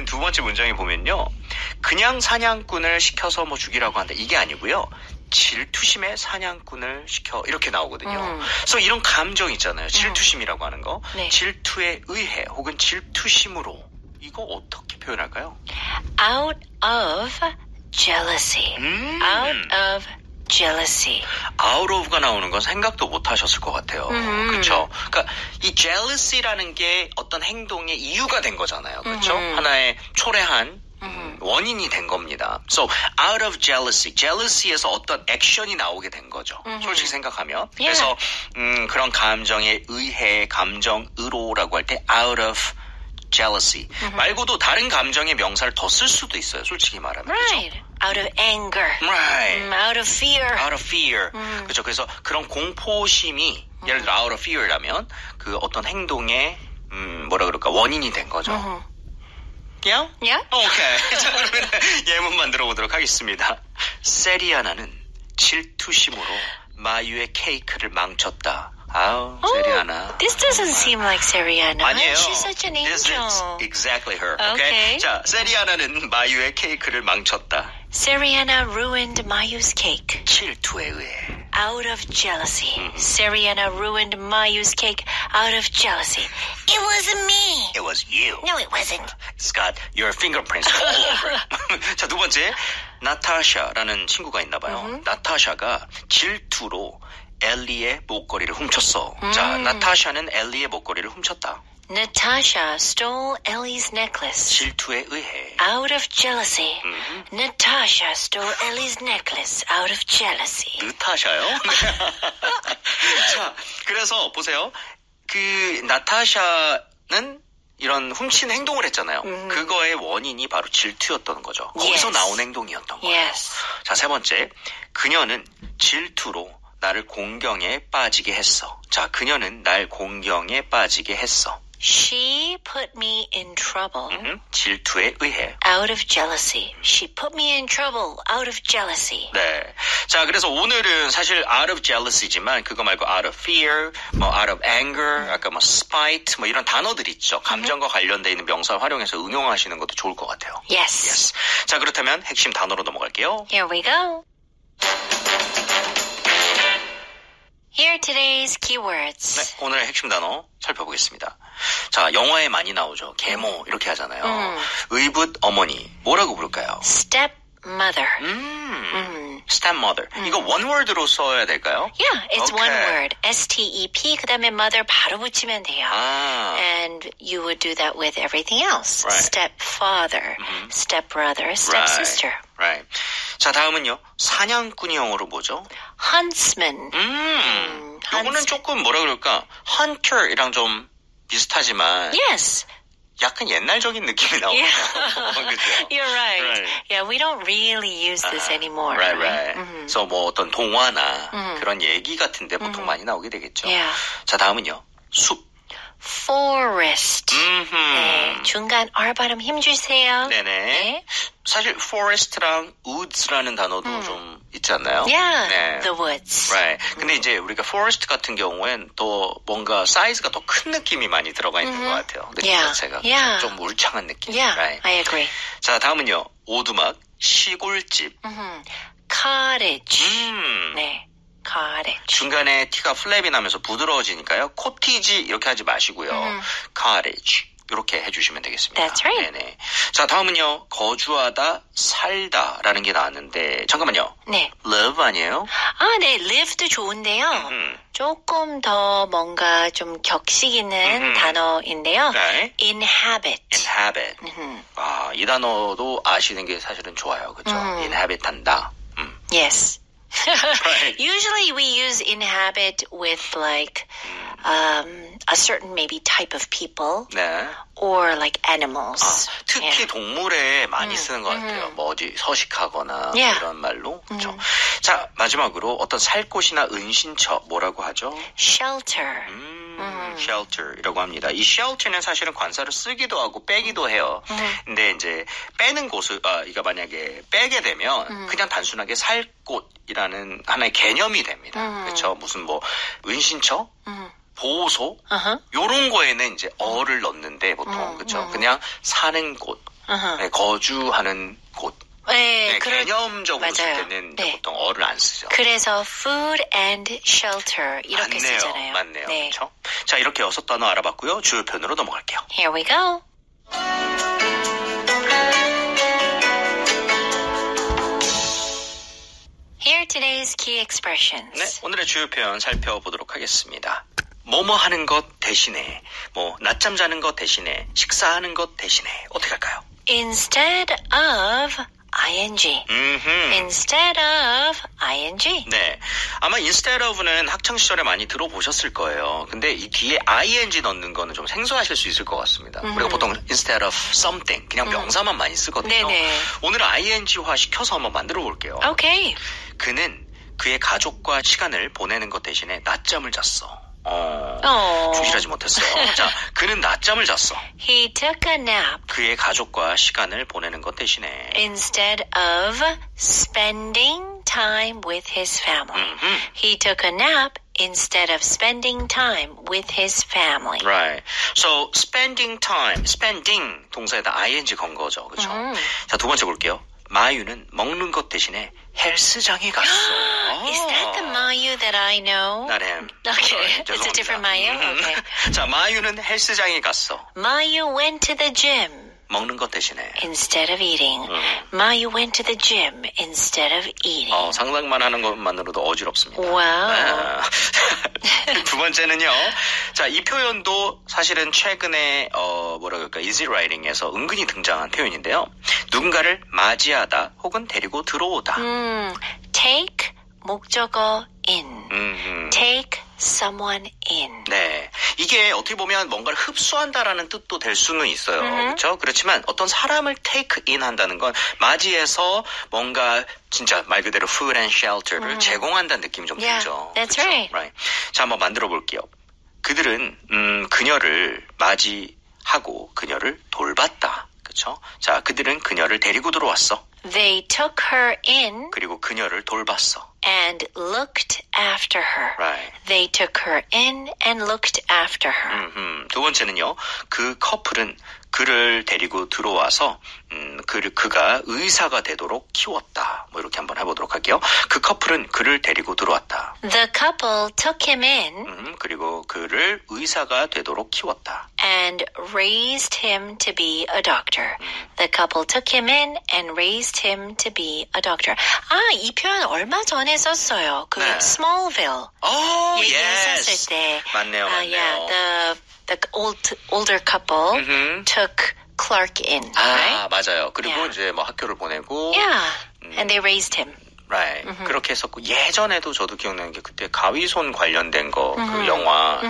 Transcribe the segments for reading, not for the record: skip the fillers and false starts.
두 번째 문장에 보면요. 그냥 사냥꾼을 시켜서 뭐 죽이라고 한다. 이게 아니고요. 질투심에 사냥꾼을 시켜 이렇게 나오거든요. 그래서 이런 감정 있잖아요. 질투심이라고 하는 거. 네. 질투에 의해 혹은 질투심으로 이거 어떻게 표현할까요? Out of jealousy. Out of jealousy. out of가 나오는 건 생각도 못 하셨을 것 같아요. 그렇죠? 그러니까 이 jealousy라는 게 어떤 행동의 이유가 된 거잖아요. 그렇죠? 하나의 초래한 원인이 된 겁니다. So out of jealousy, jealousy에서 어떤 액션이 나오게 된 거죠. 솔직히 생각하면. 그래서 그런 감정에 의해 감정으로라고 할 때 out of jealousy 말고도 다른 감정의 명사를 더 쓸 수도 있어요. 솔직히 말하면. Right. 그렇죠? Out of anger. Right. Out of fear. out of fear. 그렇죠. 그래서 그런 공포심이 예를 들어 out of fear라면 그 어떤 행동의 뭐라 그럴까 원인이 된 거죠. Yeah? Yeah? 오케이. 자, 그러면 예문만 들어보도록 하겠습니다. 세리아나는 질투심으로 마유의 케이크를 망쳤다. 아우, 세리아나. This doesn't seem like Seriana. 아니에요. She's such an This angel. is exactly her. Okay. 자, 세리아나는 마유의 케이크를 망쳤다. Seriana ruined Mayu's cake. 질투에 의해. Out of jealousy. Seriana ruined Mayu's cake out of jealousy. It wasn't me. It was you. No, it wasn't. It's got your fingerprints all over it. 자, 두 번째. 나타샤라는 친구가 있나 봐요. 나타샤가 질투로 엘리의 목걸이를 훔쳤어. 자, 나타샤는 엘리의 목걸이를 훔쳤다. Natasha stole Ellie's necklace. 질투에 의해. Out of jealousy. Natasha stole Ellie's necklace out of jealousy. 나타샤요? 자, 그래서 보세요. 그 나타샤는 이런 훔친 행동을 했잖아요. 그거의 원인이 바로 질투였던 거죠. 거기서 Yes. 나온 행동이었던 거예요. Yes. 자, 세 번째. 그녀는 질투로 나를 공경에 빠지게 했어. 자, 그녀는 날 공경에 빠지게 했어. She put me in trouble. 질투에 의해. Out of jealousy. She put me in trouble out of jealousy. 네. 자, 그래서 오늘은 사실 out of jealousy지만 그거 말고 out of fear, 뭐 out of anger, 아까 뭐 spite, 뭐 이런 단어들 있죠. 감정과 관련돼 있는 명사 활용해서 응용하시는 것도 좋을 것 같아요. Yes. Yes. 자, 그렇다면 핵심 단어로 넘어갈게요. Here we go. Here are today's keywords. 네, 오늘의 핵심 단어 살펴보겠습니다. 자, 영화에 많이 나오죠. 계모 이렇게 하잖아요. 의붓 어머니 뭐라고 부를까요? Stepmother. stepmother. 이거 원워드로 써야 될까요? Yeah, it's Okay. one word. S-T-E-P 그다음에 mother 바로 붙이면 돼요. 아, And you would do that with everything else. Right. Stepfather, stepbrother, stepsister. right. 자, 다음은요. 사냥꾼이 영어로 뭐죠? Huntsman. 요거는 조금 뭐라 그럴까? hunter이랑 좀 비슷하지만 Yes. 약간 옛날적인 느낌이 나오네요. 그죠? You're right. Right. Yeah, we don't really use this anymore. Right, right. 그래서 뭐 어떤 동화나 그런 얘기 같은데 보통 많이 나오게 되겠죠. Yeah. 자, 다음은요. 숲. Forest. 네, 중간 R 발음 힘주세요. 네네. 네. 사실 forest랑 woods라는 단어도 좀 있지 않나요? Yeah, 네. the woods. Right. 근데 이제 우리가 forest 같은 경우엔 또 뭔가 사이즈가 더 큰 느낌이 많이 들어가 있는 것 같아요. 느낌 Yeah. 자체가 Yeah. 좀 울창한 느낌. Yeah, Right. I agree. 자, 다음은요. 오두막 시골집. Cottage. 음. 네, cottage. 중간에 T가 플랩이 나면서 부드러워지니까요. 코티지 이렇게 하지 마시고요. cottage 이렇게 해주시면 되겠습니다. That's right. 네네. 자, 다음은요. 거주하다, 살다라는 게 나왔는데 잠깐만요. 네. live 아니에요? 아, 네, live도 좋은데요. 조금 더 뭔가 좀 격식 있는 단어인데요. 네. inhabit. inhabit. 아, 이 단어도 아시는 게 사실은 좋아요. 그렇죠? inhabit 한다. Yes. Right. Usually we use inhabit with like a certain maybe type of people 네. or like animals. 특히 Yeah. 동물에 많이 쓰는 것 같아요. 뭐 어디 서식하거나 Yeah. 이런 말로. 그렇죠. 자, 마지막으로 어떤 살 곳이나 은신처 뭐라고 하죠? Shelter. shelter이라고 합니다. 이 shelter는 사실은 관사를 쓰기도 하고 빼기도 해요. 근데 이제 빼는 곳을 이거 만약에 빼게 되면 그냥 단순하게 살 곳이라는 하나의 개념이 됩니다. 그렇죠? 무슨 뭐 은신처, 보호소 요런 거에는 이제 어를 넣는데 보통 그렇죠? 그냥 사는 곳. 네, 거주하는 곳. 네, 개념적으로 쓸 때는 보통 어를 안 쓰죠. 그래서 food and shelter 이렇게 쓰잖아요. 맞네요. 그렇죠? 자, 이렇게 6단어 알아봤고요. 주요 표현으로 넘어갈게요. Here we go. Here are today's key expressions. 네, 오늘의 주요 표현 살펴보도록 하겠습니다. 뭐뭐 하는 것 대신에, 낮잠 자는 것 대신에, 식사하는 것 대신에 어떻게 할까요? Instead of ing. Instead of ing. 네. 아마 instead of는 학창시절에 많이 들어보셨을 거예요. 근데 이 뒤에 ing 넣는 거는 좀 생소하실 수 있을 것 같습니다. 우리가 보통 instead of something, 그냥 명사만 많이 쓰거든요. 네네. 오늘은 ing화 시켜서 한번 만들어 볼게요. 오케이. 그는 그의 가족과 시간을 보내는 것 대신에 낮잠을 잤어. 충실하지 못했어요. 자, 그는 낮잠을 잤어. He took a nap. 그의 가족과 시간을 보내는 것 대신에 Instead of spending time with his family. He took a nap instead of spending time with his family. Right. So spending time, spending 동사에다 ing 건 거죠. 그렇죠? 자, 두 번째 볼게요. 마유는 먹는 것 대신에 헬스장에 갔어. Is that the Mayu that I know? Not him. Okay, it's a different Mayu? Okay. 자, 마유는 헬스장에 갔어. Mayu went to the gym. 먹는 것 대신에. Instead of eating. Mayu went to the gym instead of eating. 상상만 하는 것만으로도 어지럽습니다. Wow. 두 번째는요. 자, 이 표현도 사실은 최근에 easy writing에서 은근히 등장한 표현인데요. 누군가를 맞이하다 혹은 데리고 들어오다. Take 목적어 in. Take someone in. 네. 이게 어떻게 보면 뭔가를 흡수한다라는 뜻도 될 수는 있어요. 그렇죠? 그렇지만 어떤 사람을 take in 한다는 건 맞이해서 뭔가 진짜 말 그대로 food and shelter를 제공한다는 느낌이 좀 들죠. That's 그렇죠? right. 자, 한번 만들어 볼게요. 그들은 그녀를 맞이하고 그녀를 돌봤다. 그렇죠? 자, 그들은 그녀를 데리고 들어왔어. They took her in. 그리고 그녀를 돌봤어. And looked after her. Right. They took her in and looked after her. 두 번째는요. 그 커플은 그를 데리고 들어와서 그가 의사가 되도록 키웠다. 이렇게 한번 해보도록 할게요. 그 커플은 그를 데리고 들어왔다. The couple took him in. 그리고 그를 의사가 되도록 키웠다. And raised him to be a doctor. The couple took him in and raised him to be a doctor. 이 표현 얼마 전에 썼어요. 그 Smallville. 얘기했었을 때. 맞네요. Yeah, the older couple took Clark in. Right? 맞아요. 그리고 이제 학교를 보내고. Yeah, and they raised him. Right. 그렇게 했었고 예전에도 저도 기억나는 게 그때 가위손 관련된 거 그 영화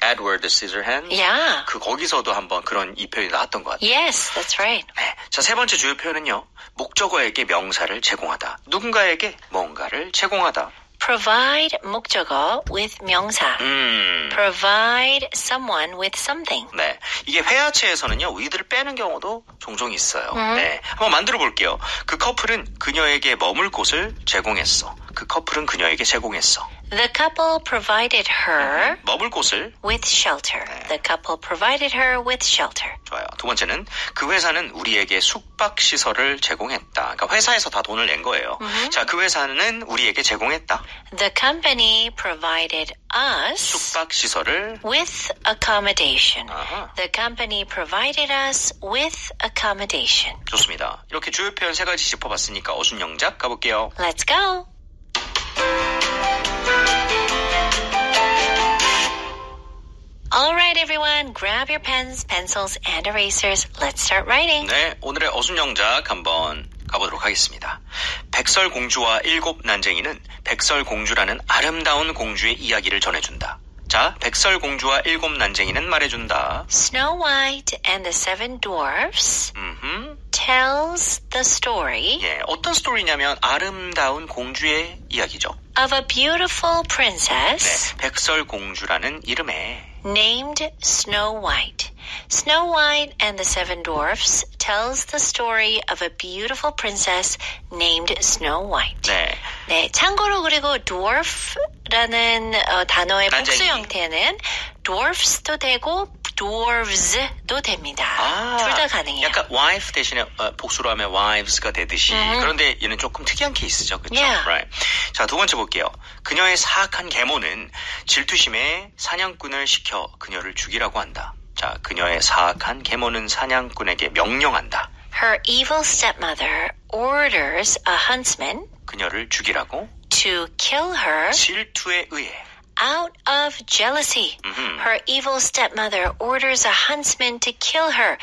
Edward Scissorhands. Yeah. 거기서도 한번 그런 이 표현이 나왔던 것 같아요. Yes, that's right. 네. 자, 세 번째 주요 표현은요. 목적어에게 명사를 제공하다. 누군가에게 뭔가를 제공하다. Provide 목적어 with 명사. Provide someone with something. 네, 이게 회화체에서는요. with를 빼는 경우도 종종 있어요. 네, 한번 만들어 볼게요. 그 커플은 그녀에게 머물 곳을 제공했어. 그 커플은 그녀에게 제공했어. The couple provided her 머물 곳을 with shelter. The couple provided her with shelter. 좋아요. 두 번째는 그 회사는 우리에게 숙박 시설을 제공했다. 그러니까 회사에서 다 돈을 낸 거예요. 자, 그 회사는 우리에게 제공했다. The company provided us 숙박 시설을 with accommodation. The company provided us with accommodation. 좋습니다. 이렇게 주요 표현 세 가지 짚어봤으니까 어순영작 가볼게요. Let's go. All right, everyone, grab your pens, pencils, and erasers. Let's start writing. 네, 오늘의 어순영작 한번 가보도록 하겠습니다. 백설공주와 일곱 난쟁이는 백설공주라는 아름다운 공주의 이야기를 전해준다. 자, 백설공주와 일곱 난쟁이는 말해준다. Snow White and the Seven Dwarfs tells the story. 예, 어떤 스토리냐면 아름다운 공주의 이야기죠. Of a beautiful princess. 네, 백설공주라는 이름의 named Snow White. Snow White and the Seven Dwarfs tells the story of a beautiful princess named Snow White. 네. 네, 참고로 그리고 dwarf라는 단어의 복수 형태는 dwarfs도 되고 dwarves도 됩니다. 둘 다 가능해요. 약간 wife 대신에 복수로 하면 wives가 되듯이. 그런데 얘는 조금 특이한 케이스죠. 그렇죠? Yeah. Right. 자, 두 번째 볼게요. 그녀의 사악한 계모는 질투심에 사냥꾼을 시켜 그녀를 죽이라고 한다. 자, 그녀의 사악한 계모는 사냥꾼에게 명령한다. Her evil stepmother orders a huntsman 그녀를 죽이라고 to kill her 질투에 의해 out of jealousy. Her evil stepmother orders a huntsman to kill her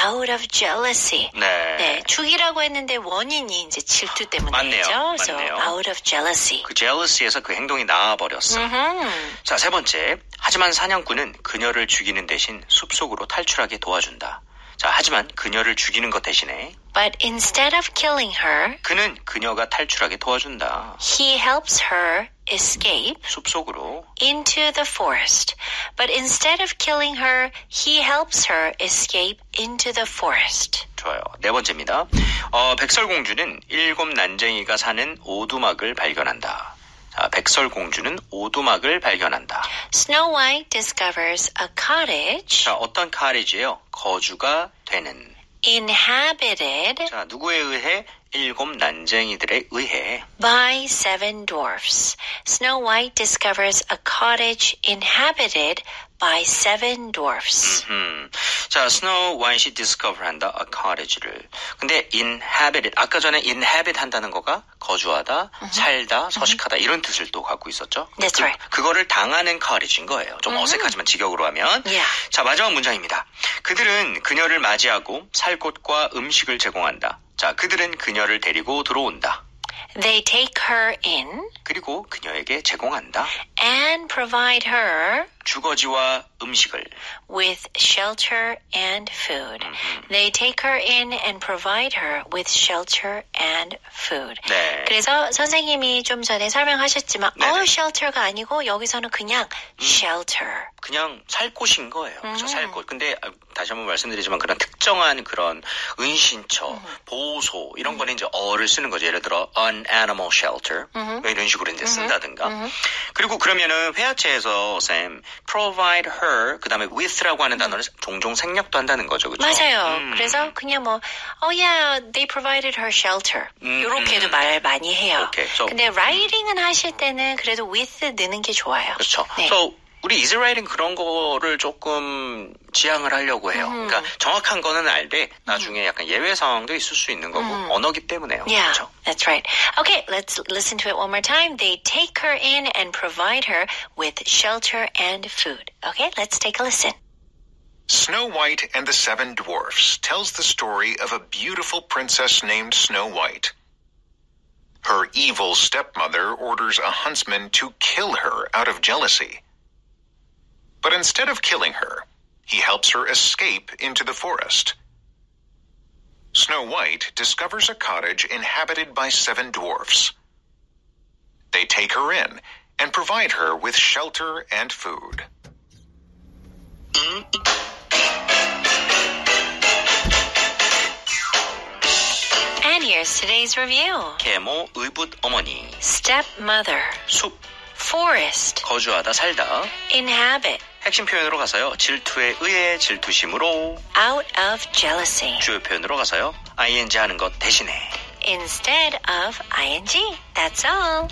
out of jealousy. 네. 죽이라고 했는데 원인이 이제 질투 때문이죠. 맞네요. So out of jealousy. 그 jealousy에서 그 행동이 나와버렸어. 자, 세 번째. 하지만 사냥꾼은 그녀를 죽이는 대신 숲속으로 탈출하게 도와준다. 자, 하지만 그녀를 죽이는 것 대신에 But instead of killing her, 그는 그녀가 탈출하게 도와준다. he helps her escape 숲속으로 into the forest. But instead of killing her, he helps her escape into the forest. 좋아요. 네 번째입니다. 백설공주는 7 난쟁이가 사는 오두막을 발견한다. 자, 백설공주는 오두막을 발견한다. Snow White discovers a cottage 자, 어떤 카리지예요? 거주가 되는. inhabited 자, 누구에 의해? 7 난쟁이들에 의해. by 7 dwarfs. Snow White discovers a cottage inhabited by 7 dwarfs. 자, 스노우 화이트이 discover 한다, a cottage를. 근데 inhabited, 아까 전에 inhabit 한다는 거가 거주하다, 살다, 서식하다 이런 뜻을 또 갖고 있었죠. That's right. 그거를 당하는 cottage인 거예요. 좀 어색하지만 직역으로 하면. Yeah. 자, 마지막 문장입니다. 그들은 그녀를 맞이하고 살 곳과 음식을 제공한다. 자, 그들은 그녀를 데리고 들어온다. They take her in 그리고 그녀에게 제공한다. and provide her 주거지와 음식을. with shelter and food. They take her in and provide her with shelter and food. 네. 그래서 선생님이 좀 전에 설명하셨지만 shelter가 아니고 여기서는 그냥 shelter. 그냥 살 곳인 거예요. 그렇죠? 살 곳. 근데 다시 한번 말씀드리지만 그런 특정한 그런 은신처, 보호소 이런 거는 이제 어를 쓰는 거죠. 예를 들어 an animal shelter 이런 식으로 이제 쓴다든가. 그리고 그러면은 회화체에서 쌤 provide her 그다음에 with라고 하는 단어를 종종 생략도 한다는 거죠. 그렇죠? 맞아요. 그래서 그냥 뭐 yeah, they provided her shelter. 이렇게도 말 많이 해요. Okay, so, 근데 writing은 하실 때는 그래도 with 넣는 게 좋아요. 그렇죠. 네. So, 우리 easy writing 그런 거를 조금 지향을 하려고 해요. 그러니까 정확한 거는 알되 나중에 약간 예외 상황도 있을 수 있는 거고 언어기 때문에요. Yeah, 그렇죠? that's right. Okay, let's listen to it one more time. They take her in and provide her with shelter and food. Okay, let's take a listen. Snow White and the 7 Dwarfs tells the story of a beautiful princess named Snow White. Her evil stepmother orders a huntsman to kill her out of jealousy. But instead of killing her, he helps her escape into the forest. Snow White discovers a cottage inhabited by 7 dwarfs. They take her in and provide her with shelter and food. And here's today's review. 계모, 의붓, 어머니, Stepmother, 숲, forest, 거주하다, 살다. inhabit, 핵심 표현으로 가서요. 질투에 의해 질투심으로. out of jealousy, 주요 표현으로 가서요. ing 하는 것 대신에. instead of ing. That's all.